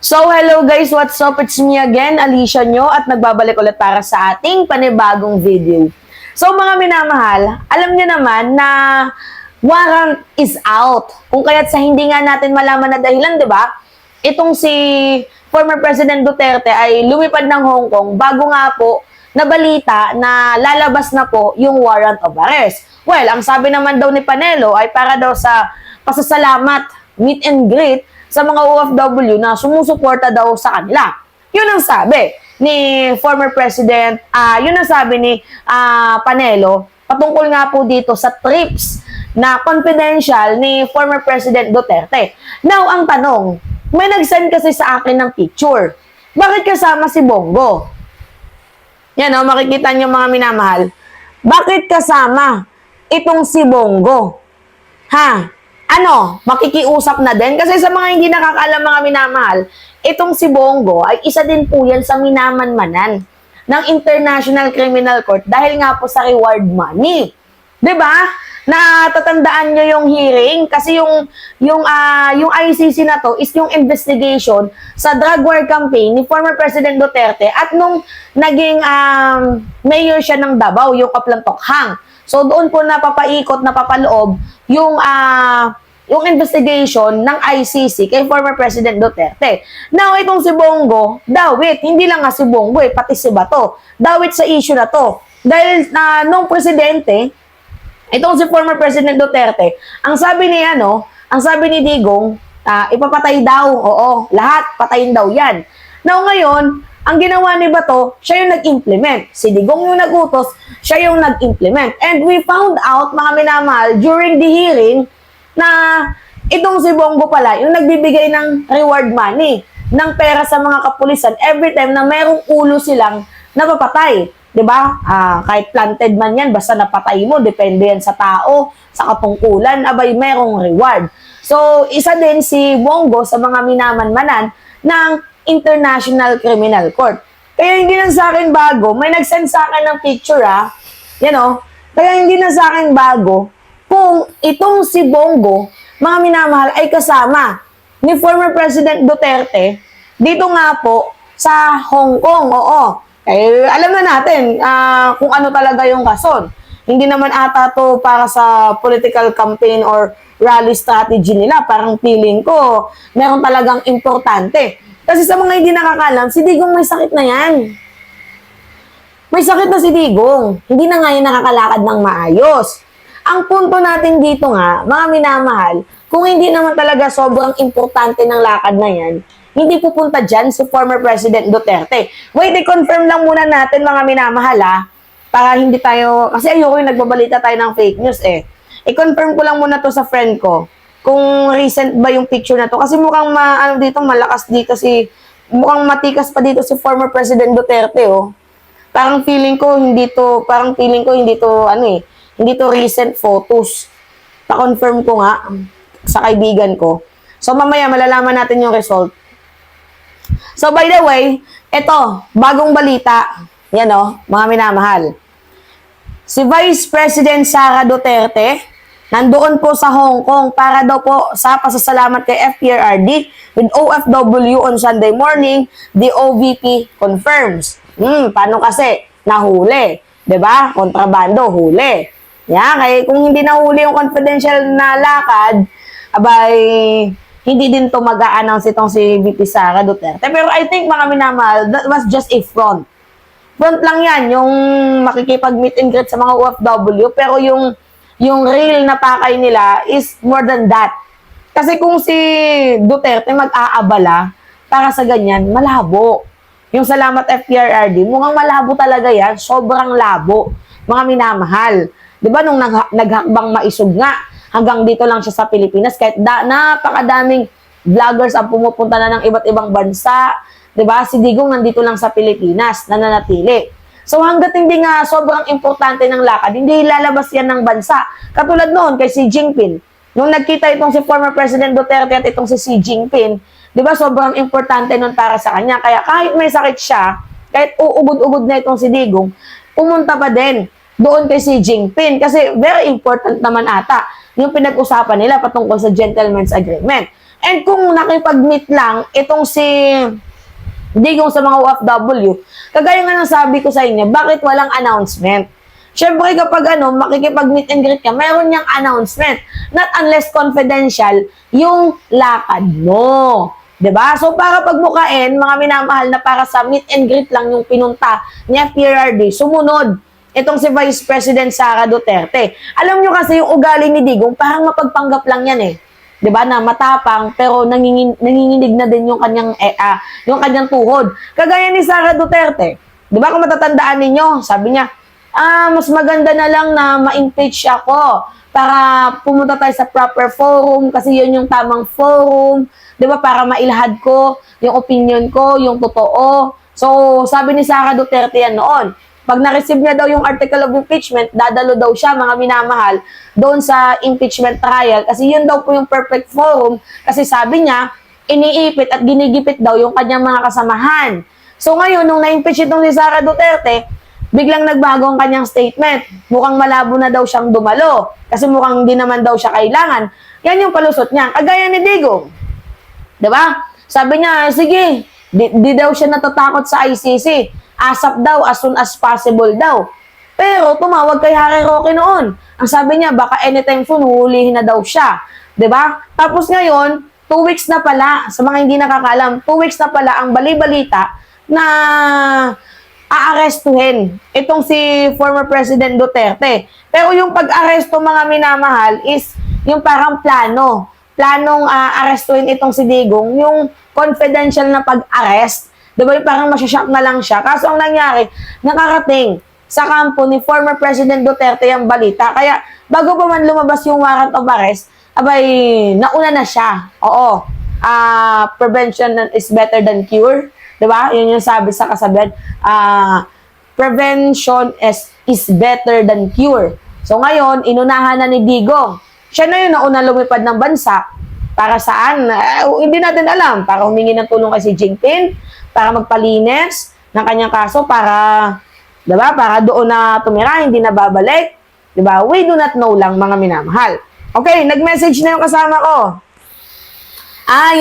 So, hello guys, what's up? It's me again, Alicia nyo, at nagbabalik ulit para sa ating panibagong video. So, mga minamahal, alam nyo naman na warrant is out. Kung kaya't sa hindi nga natin malaman na dahilan, di ba? Itong si former President Duterte ay lumipad ng Hong Kong bago nga po nabalita na lalabas na po yung warrant of arrest. Well, ang sabi naman daw ni Panelo ay para daw sa pasasalamat, meet and greet, sa mga OFW na sumusuporta daw sa kanila. Yun ang sabi ni former President, yun ang sabi ni Panelo, patungkol nga po dito sa trips na confidential ni former President Duterte. Now, ang tanong, may nag-send kasi sa akin ng picture. Bakit kasama si Bongo? Yan o, makikita nyo mga minamahal. Bakit kasama itong si Bongo? Ha? Ano, makikiusap na din? Kasi sa mga hindi nakakaalam mga minamahal, itong si Bongo ay isa din po yan sa minamanmanan ng International Criminal Court dahil nga po sa reward money. 'Di ba? Natatandaan nyo yung hearing kasi yung ICC na to is yung investigation sa drug war campaign ni former President Duterte at nung naging mayor siya ng Davao, yung Kaplantok Hang. So doon po napapaikot, napapaloob yung investigation ng ICC kay former President Duterte. Now, itong si Bongo, dawit, hindi lang nga si Bongo pati si Bato, dawit sa issue na to. Dahil nung presidente, itong si former President Duterte, ang sabi ni Digong, ipapatay daw, oo, lahat, patayin daw yan. Now, ngayon, ang ginawa ni Bato, siya yung nag-implement. Si Digong yung nag-utos, siya yung nag-implement. And we found out, mga minamahal, during the hearing, na itong si Bongo pala, yung nagbibigay ng reward money, ng pera sa mga kapulisan, every time na mayroong ulo silang napapatay. Diba? Kahit planted man yan, basta napatay mo, depende yan sa tao, sa katungkulan, abay, mayroong reward. So, isa din si Bongo sa mga minamanmanan ng International Criminal Court. Kaya hindi na sa akin bago, may nag-send sa akin ng picture kaya hindi na sa akin bago kung itong si Bongo, mga minamahal, ay kasama ni former President Duterte dito nga po sa Hong Kong. Oo. Alam na natin kung ano talaga yung rason. Hindi naman ata to para sa political campaign or rally strategy nila. Parang feeling ko, meron talagang importante. Kasi sa mga hindi nakakalam, si Digong may sakit na yan. May sakit na si Digong. Hindi na nga yan nakakalakad ng maayos. Ang punto natin dito nga, mga minamahal, kung hindi naman talaga sobrang importante ng lakad na yan, hindi pupunta dyan si former President Duterte. Wait, i-confirm lang muna natin mga minamahal para hindi tayo, kasi ayoko yung nagbabalita tayo ng fake news I-confirm ko lang muna to sa friend ko kung recent ba yung picture na to. Kasi mukhang malakas dito mukhang matikas pa dito si former President Duterte, Parang feeling ko hindi to recent photos. Pa-confirm ko nga sa kaibigan ko. So mamaya malalaman natin yung result. So by the way, eto, bagong balita. Yan mga minamahal. Si Vice President Sara Duterte nandoon po sa Hong Kong para daw po sa pasasalamat kay FPRRD with OFW on Sunday morning, the OVP confirms. Paano kasi? Nahuli. 'Di ba? Kontrabando, huli. Kaya kung hindi nahuli yung confidential na lakad, abay, hindi din to mag-a-announce itong si VP Sara Duterte. Pero I think mga minamahal, that was just a front. Front lang yan, yung makikipag-meet and greet sa mga OFW, pero yung real na pakay nila is more than that. Kasi kung si Duterte mag-aabala para sa ganyan, malabo. Yung salamat FPRRD, mukhang malabo talaga yan, sobrang labo, mga minamahal. Diba nung naghakbang maisog nga, hanggang dito lang siya sa Pilipinas, kahit napakadaming vloggers ang pumupunta na ng iba't ibang bansa, diba? Si Digong nandito lang sa Pilipinas, nananatili. So hanggat hindi nga sobrang importante ng lakad, hindi lalabas yan ng bansa. Katulad noon kay Xi Jinping. Nung nagkita itong si former President Duterte at itong si Xi Jinping, di ba sobrang importante nun para sa kanya. Kaya kahit may sakit siya, kahit uugod-ugod na itong si Digong, pumunta pa din doon kay Xi Jinping. Kasi very important naman ata yung pinag-usapan nila patungkol sa gentleman's agreement. And kung nakipag-meet lang, itong si Digong sa mga OFW, kagaya nga ng sabi ko sa inyo, bakit walang announcement? Siyempre kapag makikipag-meet and greet ka, meron niyang announcement. Not unless confidential yung lakad mo. 'Di ba? So para pagmukain, mga minamahal na para sa meet and greet lang yung pinunta ni FPRRD, sumunod itong si Vice President Sara Duterte. Alam nyo kasi yung ugali ni Digong, parang mapagpanggap lang yan eh. 'Di ba? Na matapang pero nanginginig na din yung kanyang tuhod. Kagaya ni Sara Duterte. 'Di ba kung matatandaan ninyo, sabi niya, mas maganda na lang na ma-impeach ako para pumunta tayo sa proper forum kasi yun yung tamang forum, 'di ba? Para mailahad ko yung opinion ko, yung totoo. So, sabi ni Sara Duterte yan noon. Pag na-receive niya daw yung article of impeachment, dadalo daw siya, mga minamahal, doon sa impeachment trial. Kasi yun daw po yung perfect forum. Kasi sabi niya, iniipit at ginigipit daw yung kanyang mga kasamahan. So ngayon, nung na-impeach itong si Sara Duterte, biglang nagbago ang kanyang statement. Mukhang malabo na daw siyang dumalo. Kasi mukhang hindi naman daw siya kailangan. Yan yung palusot niya. Kagaya ni Digong. Diba? Sabi niya, sige, di daw siya natatakot sa ICC. ASAP daw, as soon as possible daw. Pero tumawag kay Harry Roque noon. Ang sabi niya, baka anytime soon, huhulihin na daw siya. 'Di ba? Tapos ngayon, 2 weeks na pala, sa mga hindi nakakalam, 2 weeks na pala ang bali-balita na aarestuhin itong si former President Duterte. Pero yung pag-aresto, mga minamahal, is yung parang planong arestuhin itong si Digong, yung confidential na pag-arrest. Diba yung parang masyashock na lang siya. Kaso ang nangyari, nakarating sa kampo ni former President Duterte yung balita. Kaya bago pa man lumabas yung warrant of arrest, abay, nauna na siya. Oo. Prevention is better than cure. Diba? Yun yung sabi sa kasabihan. Prevention is better than cure. So ngayon, inunahan na ni Digong. Siya na yung nauna lumipad ng bansa. Para saan? Hindi natin alam. Para humingi ng tulong kay Xi Jinping, para magpalinis ng kanyang kaso, para, diba, para doon na tumira, hindi na babalik. Diba? We do not know lang, mga minamahal. Okay, nag-message na yung kasama ko.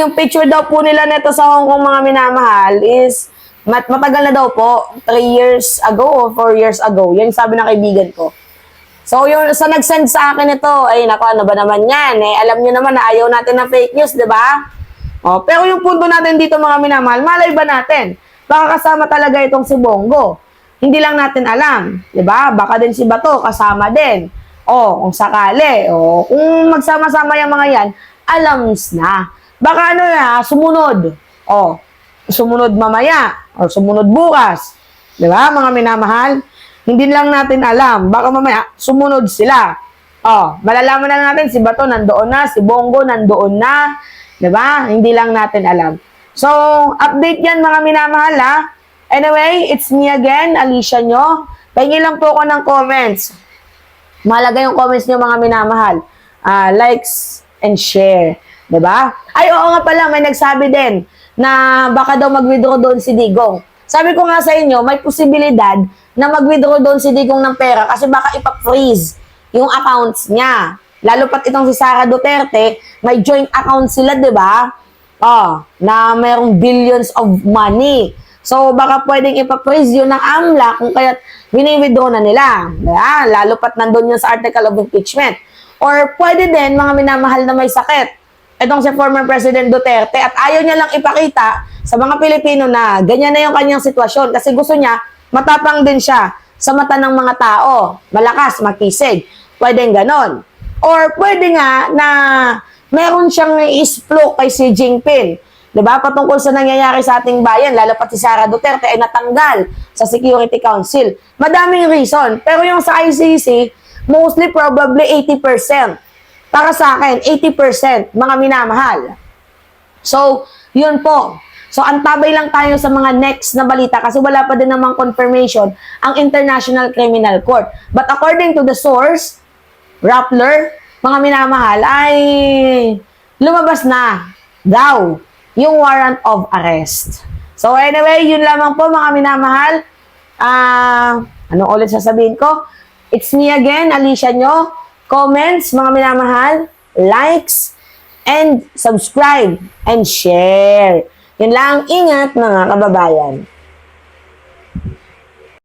Yung picture daw po nila neto sa Hong Kong, mga minamahal, is matagal na daw po. 3 years ago or 4 years ago. Yan sabi ng kaibigan ko. So, yung sa nag-send sa akin ito, ay naku, ano ba naman yan? Alam nyo naman na ayaw natin ng fake news, di ba? Pero yung punto natin dito, mga minamahal, malay ba natin? Baka kasama talaga itong si Bongo. Hindi lang natin alam, di ba? Baka din si Bato kasama din. Kung sakali. Kung magsama-sama yung mga yan, alams na. Baka sumunod. Sumunod mamaya. O sumunod bukas. Di ba, mga minamahal? Hindi lang natin alam. Baka mamaya, sumunod sila. Malalaman na natin, si Bato nandoon na, si Bongo nandoon na. Diba? Hindi lang natin alam. So, update yan, mga minamahal, ha? Anyway, it's me again, Alicia nyo. Pahingi lang po ako ng comments. Mahalaga yung comments nyo, mga minamahal. Likes and share. Diba? Ay, oo nga pala, may nagsabi din na baka daw mag-withdraw doon si Digong. Sabi ko nga sa inyo, may posibilidad na mag-withdraw doon si Digong ng pera kasi baka ipa-freeze yung accounts niya. Lalo pat itong si Sara Duterte, may joint account sila, di ba? Na mayroong billions of money. So, baka pwedeng ipa-freeze yun ng AMLA kung kaya't wini-withdraw na nila. Diba? Lalo pat nandun yun sa article of impeachment. Or pwede din, mga minamahal na may sakit. Itong si former President Duterte at ayaw niya lang ipakita sa mga Pilipino na ganyan na yung kanyang sitwasyon kasi gusto niya, matapang din siya sa mata ng mga tao. Malakas, makisig. Pwedeng ganon. Or pwede nga na meron siyang isplok kay Xi Jinping. Diba? Patungkol sa nangyayari sa ating bayan, lalo pati si Sara Duterte ay natanggal sa Security Council. Madaming reason. Pero yung sa ICC, mostly probably 80%. Para sa akin, 80%, mga minamahal. So, yun po. So, antabay lang tayo sa mga next na balita kasi wala pa din namang confirmation ang International Criminal Court. But according to the source, Rappler, mga minamahal, ay lumabas na daw yung warrant of arrest. So anyway, yun lamang po, mga minamahal. Anong ulit sasabihin ko? It's me again, Alicia nyo. Comments, mga minamahal. Likes and subscribe, and share. Yun lang, ingat mga kababayan.